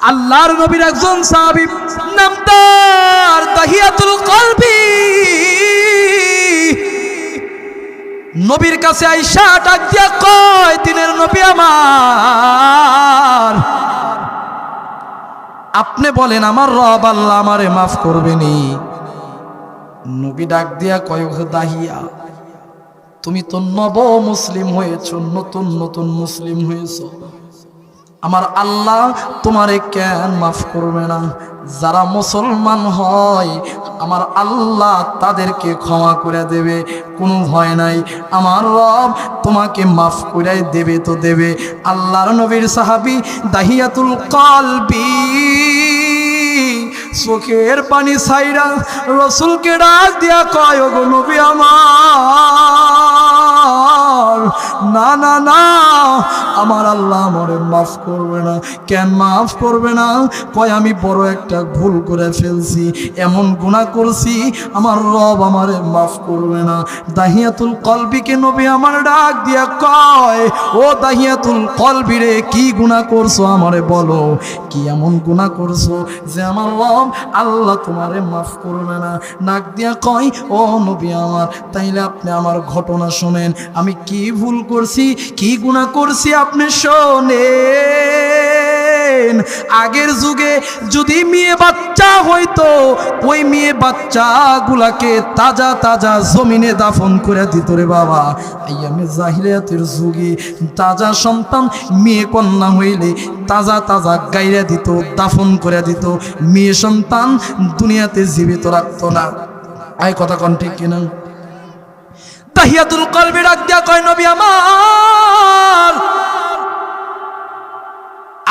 আল্লাহর নবীর একজন সাহাবী নাম তার দাহিয়াতুল কলবি নবীর কাছে আয়েশা ডাক দিয়া কয়, দিনের নবী আমার, আপনি বলেন আমার রব আল্লাহ আমারে মাফ করবেনি? নবী ডাক দিয়া কয়, দাহিয়া তুমি তো নব মুসলিম হয়েছো, নতুন নতুন মুসলিম হয়েছো, আমার আল্লাহ তোমারে কেন মাফ করবে না? যারা মুসলমান হয় আমার আল্লাহ তাদেরকে ক্ষমা করে দেবে, কোনো ভয় নাই, আমার রব তোমাকে মাফ করে দেবে তো দেবে। আল্লাহর নবীর সাহাবী দাহিয়াতুল কলবি চোখের পানি ছাইরা রাসূলকে ডাক দিয়া কয়, ওগো নবী আমার, না না না, আমার আল্লাহ আমারে মাফ করবে না। কেন মাফ করবে না? কয়, আমি বড় একটা ভুল করে ফেলছি, এমন গুনাহ করছি আমার রব আমারে মাফ করবে না। দাহিয়াতুল কলবিকে নবী আমার ডাক দিয়া কয়, ও দাহিয়াতুল কলবি রে, কি গুনাহ করছো আমারে বলো, কি এমন গুনাহ করছো যে আমার রব আল্লাহ তোমারে মাফ করবে না? নাক দিয়া কয়, ও নবী আমার, তাইলে আপনি আমার ঘটনা শোনেন, আমি কি ভুল করছি, কি গুনাহ করছি আপনি শোনেন। আগের যুগে যদি মেয়ে বাচ্চা হইতো, ওই মেয়ে বাচ্চাগুলাকে তাজা তাজা জমিনে দাফন করে দিত রে বাবা। আইয়ামে জাহিলিয়াতের যুগে তাজা সন্তান মেয়ে কন্যা হইলে তাজা তাজা গাইরা দিত, দাফন করে দিত, মেয়ে সন্তান দুনিয়াতে জীবিত রাখতো না। এই কথা কোন ঠিক কিনা? দাহিয়াতুল কলবি ডাক দিয়া কয়, নবী আমার,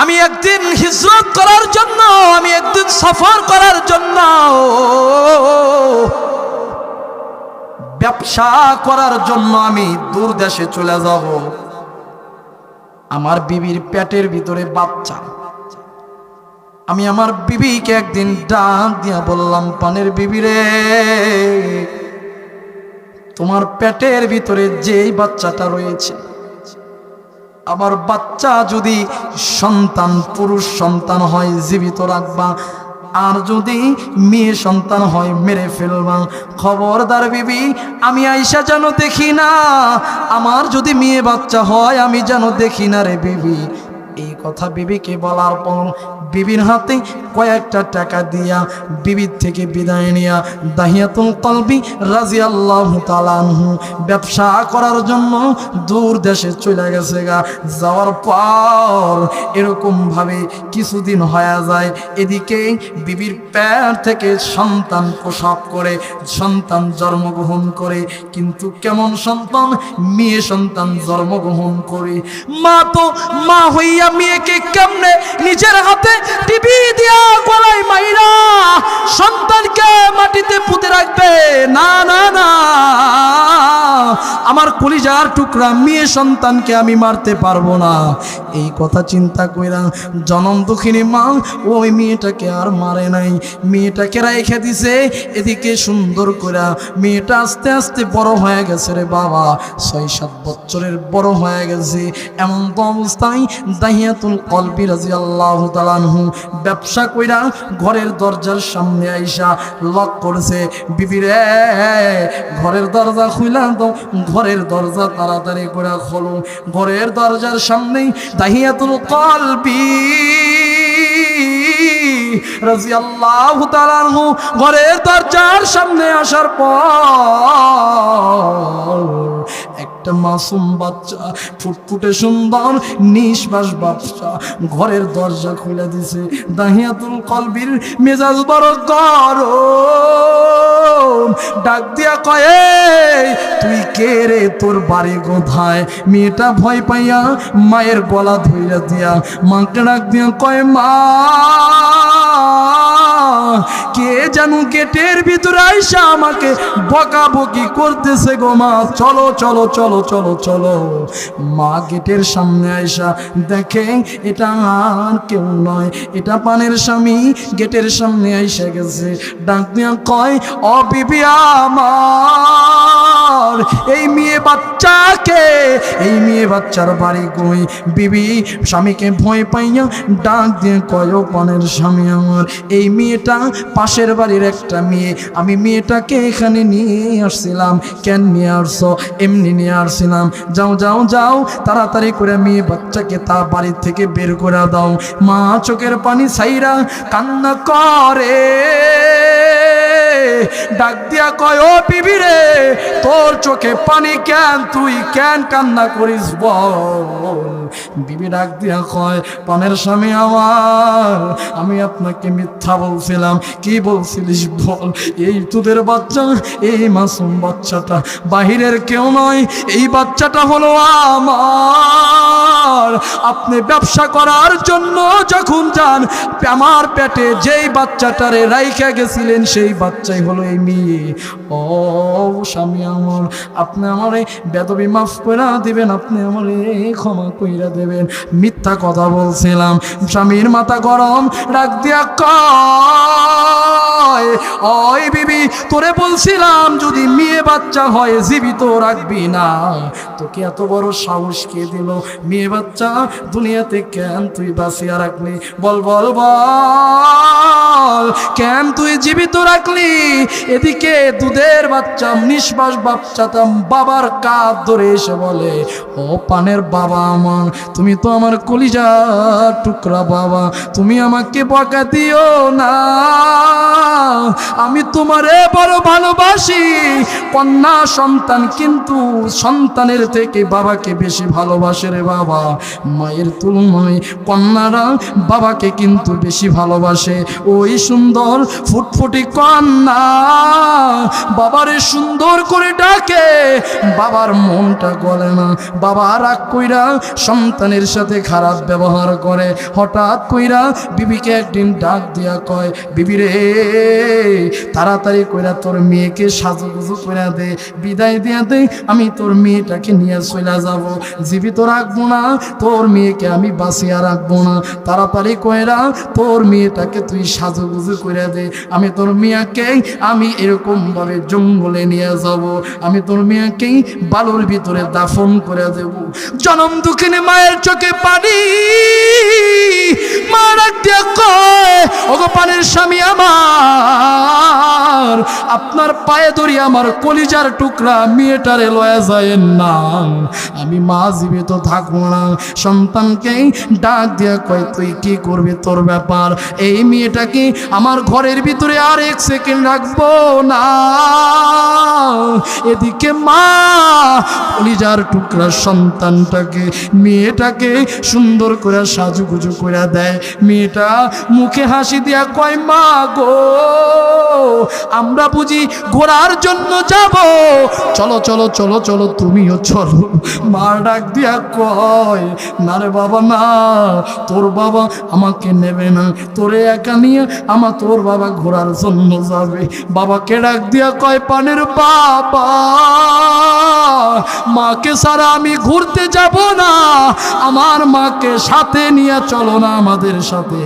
আমি একদিন হিজরত করার জন্য, আমি একদিন সফর করার জন্য, ব্যবসা করার জন্য আমি দূর দেশে চলে যাব। আমার বিবির পেটের ভিতরে বাচ্চা, আমি আমার বিবিকে একদিন ডাক দিয়া বললাম, পানের বিবি রে, তোমার পেটের ভিতরে যেই বাচ্চাটা রয়েছে, আমার বাচ্চা যদি সন্তান পুরুষ সন্তান হয় জীবিত রাখবা, আর যদি মেয়ে সন্তান হয় মেরে ফেলবা। খবরদার বিবি, আমি আয়েশা যেন দেখি না, আমার যদি মেয়ে বাচ্চা হয় আমি যেন দেখি না রে বিবি। এই কথা বিবিকে বলার পর বিবির হাতে কয়েকটা টাকা দিয়া বিবির থেকে বিদায় নিয়া দাহিয়াতুল কলবি রাদিয়াল্লাহু তাআলা আনহু ব্যবসা করার জন্য দূর দেশে চলে গেছে গা। যাওয়ার পর এরকম ভাবে কিছুদিন হয়ে যায়, এদিকে বিবির পেট থেকে সন্তান প্রসব করে, সন্তান জন্মগ্রহণ করে, কিন্তু কেমন সন্তান? মেয়ে সন্তান জন্মগ্রহণ করে। মা তো মা হইয়া মেয়েকে কেমনে নিজের হাতে টিপি দিয়া গলায় মাইরা সন্তানকে মাটিতে পুঁতে রাখবে? না না না, আমার কলিজার টুকরা মেয়ে সন্তানকে আমি মারতে পারবো না। এই কথা চিন্তা কইরা জনম দুঃখিনী মা ওই মেয়েটাকে আর মারে নাই, মেয়েটাকে রেখে দিছে। এদিকে সুন্দর করে মেয়েটা আস্তে আস্তে বড় হয়ে গেছে রে বাবা, 6-7 বছরের বড় হয়ে গেছে। এমন তো অবস্থায় দাহিয়াতুল কলবি রাদিয়াল্লাহু তাআলা আনহু ব্যবসা কইরা ঘরের দরজার সামনে আইসা লক করছে, বিবি রে ঘরের দরজা খুইলা দাও, ঘরের দরজা তাড়াতাড়ি করে খোলো। ঘরের দরজার সামনেই দাহিয়াতুল কলবি রাদিয়াল্লাহু তাআলা আনহু ঘরের দরজার সামনে আসার পর একটা মাসুম বাচ্চা, ফুটফুটে সুন্দর নিষ্পাস বাচ্চা ঘরের দরজা খুলে দিছে। দাহিয়াতুল কলবির মেজাজ বড় গরম, ডাক দিয়া কয়ে, তুই কে রে, তোর বাড়ি কোথায়? মেয়েটা ভয় পাইয়া মায়ের গলা ধইরা দিয়া মাকে ডাক দিয়া কয়, মা কে যেন গেটের ভিতরে আইসা আমাকে বকাবকি করতেছে গো মা, চলো চলো চলো চলো চলো। মা গেটের সামনে আইসা দেখে এটা আর কেউ নয়, এটা পানের স্বামী গেটের সামনে আইসা গেছে। ডাক দিয়া কয়, ও বিবি আমার, এই মেয়ে বাচ্চাকে, এই মেয়ে বাচ্চার বাড়ি কই? বিবি স্বামীকে ভয় পাইয়া ডাক দিয়ে কয়, ও পানের স্বামী আমার, এই মেয়েটা পাশের বাড়ির একটা মেয়ে, আমি মেয়েটাকে এখানে নিয়ে আসছিলাম। কেন নিয়ে আসছো? এমনি নিয়ে আসছিলাম। যাও যাও যাও, তাড়াতাড়ি করে মেয়ে বাচ্চাকে তার বাড়ি থেকে বের করে দাও। মা চোখের পানি ছাইরা কান্না করে, ডাক দিয়া কয়, ও বিবি রে, তোর চোখে পানি কেন? তুই কেন কান্না করিস বল? বিবি ডাক দিয়া কয়, পানের স্বামী আমার, আমি আপনাকে মিথ্যা বলছিলাম। কি বলছিলিস বল? এই তোদের বাচ্চা, এই মাসুম বাচ্চাটা বাহিরের কেউ নয়, এই বাচ্চাটা হলো আমার। আপনি ব্যবসা করার জন্য যখন যান, আমার পেটে যেই বাচ্চাটারে রাইখা গেছিলেন সেই বাচ্চাই হলো এই মেয়ে। ও স্বামী আমার, আপনি আমারে বেদবি মাফ করে দিবেন, আপনি আমারে ক্ষমা কইরা দেবেন। মিথ্যা কথা বলছিলাম। স্বামীর মাথা গরম, ডাক দিয়া কয়, ওই বিবি, তোরে বলছিলাম যদি মেয়ে বাচ্চা হয় জীবিত রাখবি না। তোকে এত বড় সাহস কে দিল? মেয়ে বাচ্চা দুনিয়াতে কেন তুই বাঁচিয়া রাখলি? বল বল বল, কেন তুই জীবিত রাখলি? এদিকে দুধের বাচ্চা, নিঃশ্বাস বাচ্চাটা বাবার কাঁধ ধরে এসে বলে, ও পানের বাবা আমার, তুমি তো আমার কলিজার টুকরা বাবা, তুমি আমাকে বকা দিও না, আমি তোমারে বড় ভালোবাসি। কন্যা সন্তান কিন্তু সন্তানের থেকে বাবাকে বেশি ভালোবাসে রে বাবা। মায়ের তুলনায় কন্যারা বাবাকে কিন্তু বেশি ভালোবাসে। ওই সুন্দর ফুটফুটি কন্যা বাবারে সুন্দর করে ডাকে, বাবার মনটা গলে না। বাবা রাগ কইরা সন্তানের সাথে খারাপ ব্যবহার করে। হঠাৎ কইরা বিবিকে একদিন ডাক দিয়া কয়, বিবি রে, তাড়াতাড়ি কইরা তোর মেয়েকে সাজুগুজু কইরা দে, বিদায় দিয়া দে, আমি তোর মেয়েটাকে নিয়ে চলে যাব, জীবিত রাখবো না, তোর মেয়েকে আমি বাঁচিয়া রাখবো না। তাড়াতাড়ি কইরা তোর মেয়েটাকে তুই সাজুগুজু কইরা দে, আমি তোর মেয়েকে আমি এরকম ভাবে জঙ্গলে নিয়ে যাব, আমি তোর মেয়েকেই বালুর ভিতরে দাফন করে দেব। জনম দুঃখিনী মায়ের চোখে পানি, মা ডাক দিয়া কয়, ওগো পানের স্বামী আমার, আপনার পায়ে ধরি আমার কলিজার টুকরা মেয়েটারে লয়ে যায়েন না, আমি মা জীবিত থাকবো না। সন্তানকে ডাক দিয়া কয়, তুই কি করবি? তোর ব্যাপার। এই মেয়েটাকে আমার ঘরের ভিতরে আর এক সেকেন্ড রাখবো না। এদিকে মা কলিজার টুকরা সন্তানটাকে, মেয়েটাকে সুন্দর করে সাজুগুজু করে দেয়। মেয়েটা মুখে হাসি দিয়া কয়, মা গো, আমরা বুঝি ঘোরার জন্য যাব? চলো চলো চলো চলো, তুমিও চলো। মা ডাক দিয়া কয়, না রে বাবা না, তোর বাবা আমাকে নেবে না, তোরে একা নিয়ে তোর বাবা ঘোরার জন্য যাবে। বাবাকে ডাক দিয়া কয়, পানের বাবা, মাকে ছাড়া আমি ঘুরতে যাব না, আমার মাকে সাথে নিয়ে চলো না আমাদের সাথে।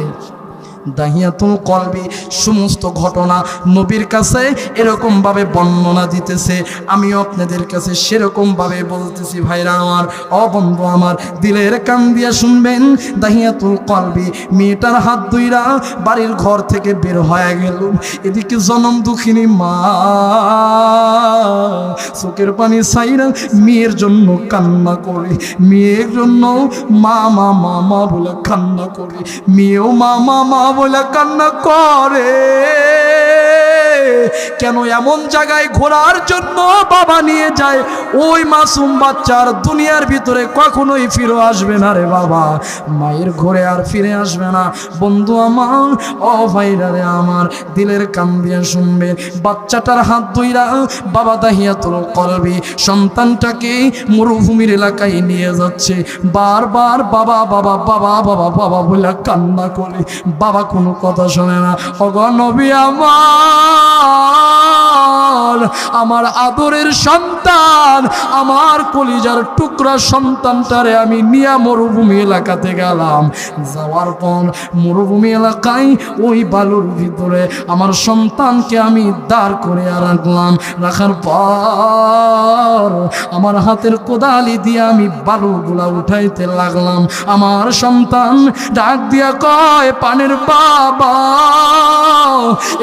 দাহিয়াতুল কলবি সমস্ত ঘটনা নবীর কাছে এরকম ভাবে বর্ণনা দিতেছে, আমিও আপনাদের কাছে সেরকম ভাবে বলতেছি। ভাইরা আমার, ও বন্ধু আমার, দিলের কান দিয়া শুনবেন। দাহিয়াতুল কলবি মেয়েটার হাত ধইরা বাড়ির ঘর থেকে বের হয়ে গেল। এদিকে জনম দুঃখিনী মা চোখের পানি ছাইরা মেয়ের জন্য কান্না করে, মেয়ের জন্য মা মা মা মা বলে কান্না করে, মেয়েও মা মা মা বলে কান্না করে। কেন এমন জায়গায় ঘোরার জন্য বাবা নিয়ে যায় ওই মাসুম বাচ্চার দুনিয়ার ভিতরে কখনোই ফিরে আসবে না রে বাবা, মায়ের ঘরে আর ফিরে আসবে না। বন্ধু আমার, ও ভাইরা রে আমার, দিলের কান দিয়ে শুনবে, বাচ্চাটার হাত ধইরা বাবা দাহিয়াতুল কলবি সন্তানটাকে মরুভূমির এলাকায় নিয়ে যাচ্ছে। বারবার বাবা বাবা বাবা বাবা বাবা বলে কান্না করে, বাবা কোনো কথা শোনে না। ওগো নবী আমার আদরের সন্তান, আমার কলিজার টুকরা সন্তানটারে আমি নিয়া মরুভূমি এলাকাতে গেলাম। যাওয়ার পর মরুভূমি এলাকায় ওই বালুর ভিতরে আমার সন্তানকে আমি দাঁড় করে রাখলাম। রাখার পর আমার হাতের কোদালি দিয়ে আমি বালুগুলা উঠাইতে লাগলাম। আমার সন্তান ডাক দিয়া কয়, পানের বাবা,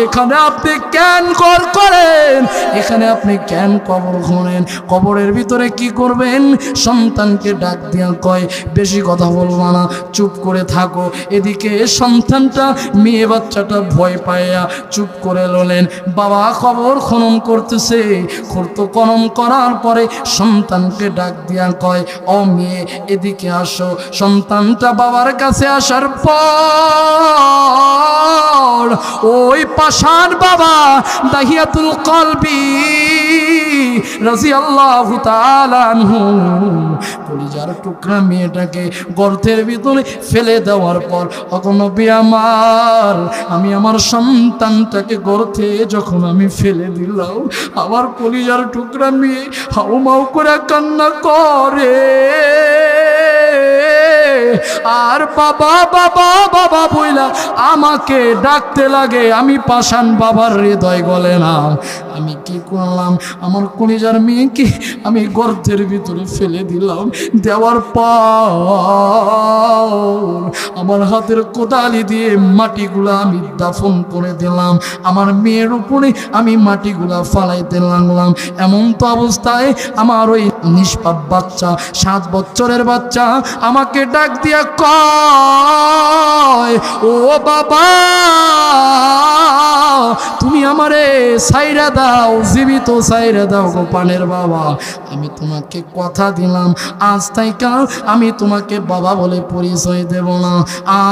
এখানে আপনি কেন করেন? এখানে আপনি কেন কবর খোঁড়েন? কবরের ভিতরে কি করবেন? সন্তানকে ডাক দিয়া কয়, বেশি কথা বলবো না, চুপ করে থাকো। এদিকে সন্তানটা, মেয়ে বাচ্চাটা ভয় পাইয়া চুপ করে রইলেন। বাবা কবর খনন করতেছে। খনন করার পরে সন্তানকে ডাক দিয়া কয়, ও মেয়ে এদিকে আসো। সন্তানটা বাবার কাছে আসার পর ওই পাষাণ বাবা দাহিয়াতুল কলবি রাদিয়াল্লাহু তাআলা আনহু কলিজার টুকরা মেয়েটাকে গর্তের ভিতরে ফেলে দেওয়ার পর, ওগো নবী আমার, আমি আমার সন্তানটাকে গর্তে যখন আমি ফেলে দিলাম, আমার কলিজার টুকরা মেয়ে হাউমাউ করে কান্না করে আর বাবা বাবা বাবা বইলা আমাকে ডাকতে লাগে। আমি পাষাণ বাবার হৃদয় গলে না। আমি কি করলাম? আমার কলিজার মেয়েকে আমি গর্তের ভিতরে ফেলে দিলাম। দেওয়ার পর আমার হাতের কোদালি দিয়ে মাটিগুলা আমি দাফন করে দিলাম। আমার মেয়ের উপরে আমি মাটিগুলা ফালাইতে লাগলাম। এমন তো অবস্থায় আমার ওই নিষ্পাপ বাচ্চা, 7 বছরের বাচ্চা আমাকে ডাক দিয়া কয়, ও বাবা, তুমি আমারে সাইরা দাও, জীবিত সাইরা দাও গো পানের বাবা। আমি তোমাকে কথা দিলাম, আজ থেকে আমি তোমাকে বাবা বলে পরিচয় দেব না।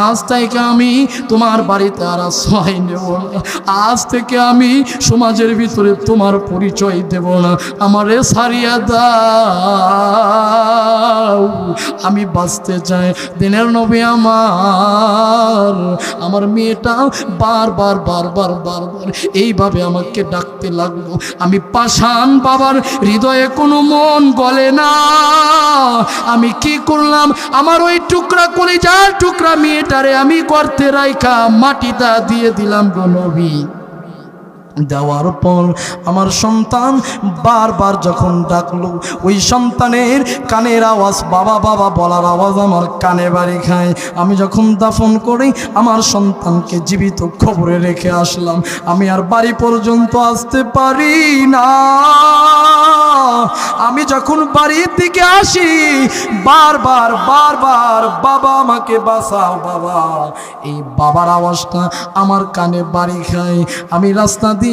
আজ থেকে আমি তোমার বাড়িতে আর আশ্রয় নেব না। আজ থেকে আমি সমাজের ভিতরে তোমার পরিচয় দেব না। আমারে সারিয়া দাও, আমি বাঁচতে চাই। দিনের নবী আমার মেয়েটা বারবার বারবার বারবার এইভাবে আমাকে ডাকতে লাগলো। আমি পাষাণ বাবার হৃদয়ে কোনো মন গলে না। আমি কি করলাম? আমার ওই টুকরা কলিজার টুকরা মেয়েটারে আমি গর্তে রাইখা মাটিটা দিয়ে দিলাম গো নবী। দেওয়ার পর আমার সন্তান বারবার যখন ডাকলো, ওই সন্তানের কানের আওয়াজ, বাবা বাবা বলার আওয়াজ আমার কানে বাড়ি খায়। আমি যখন দাফন করি আমার সন্তানকে জীবিত খবরে রেখে আসলাম। আমি আর বাড়ি পর্যন্ত আসতে পারি না। আমি যখন বাড়ির দিকে আসি বারবার বারবার, বাবা আমাকে বাঁচাও বাবা, এই বাবার আওয়াজটা আমার কানে বাড়ি খায়। আমি রাস্তা দিয়ে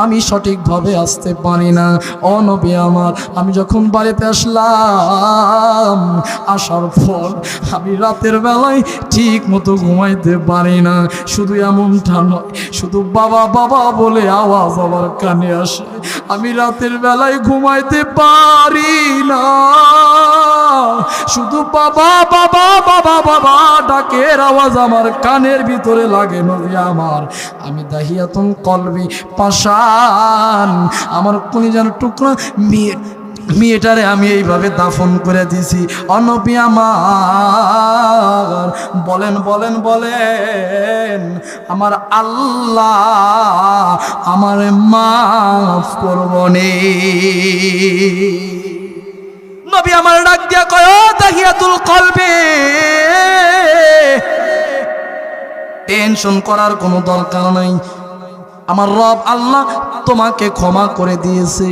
আমি সঠিকভাবে আসতে পারি না। ও নবী আমার, আমি যখন বাড়িতে আসলাম, আসার পর আমি রাতের বেলায় ঠিক মতো ঘুমাইতে পারি না। শুধু এমনটা নয়, শুধু বাবা বাবা বলে আওয়াজ আমার কানে আসে। আমি রাতের বেলায় ঘুমাইতে পারি না। শুধু বাবা বাবা বাবা বাবা ডাকের আওয়াজ আমার কানের ভিতরে লাগে। নবী আমার, আমি দাহিয়াতুল কলবি পাষাণ আমার কলিজার টুকরা মেয়েটারে আমি এইভাবে দাফন করে দিছি। নবী আমার, বলেন বলেন বলেন, আমার আল্লাহ আমার মাফ করবনে? নবী আমার ডাক দিয়া কয়, ও দাহিয়াতুল কলবি, টেনশন করার কোনো দরকার নাই। আমার রব আল্লাহ তোমাকে ক্ষমা করে দিয়েছে।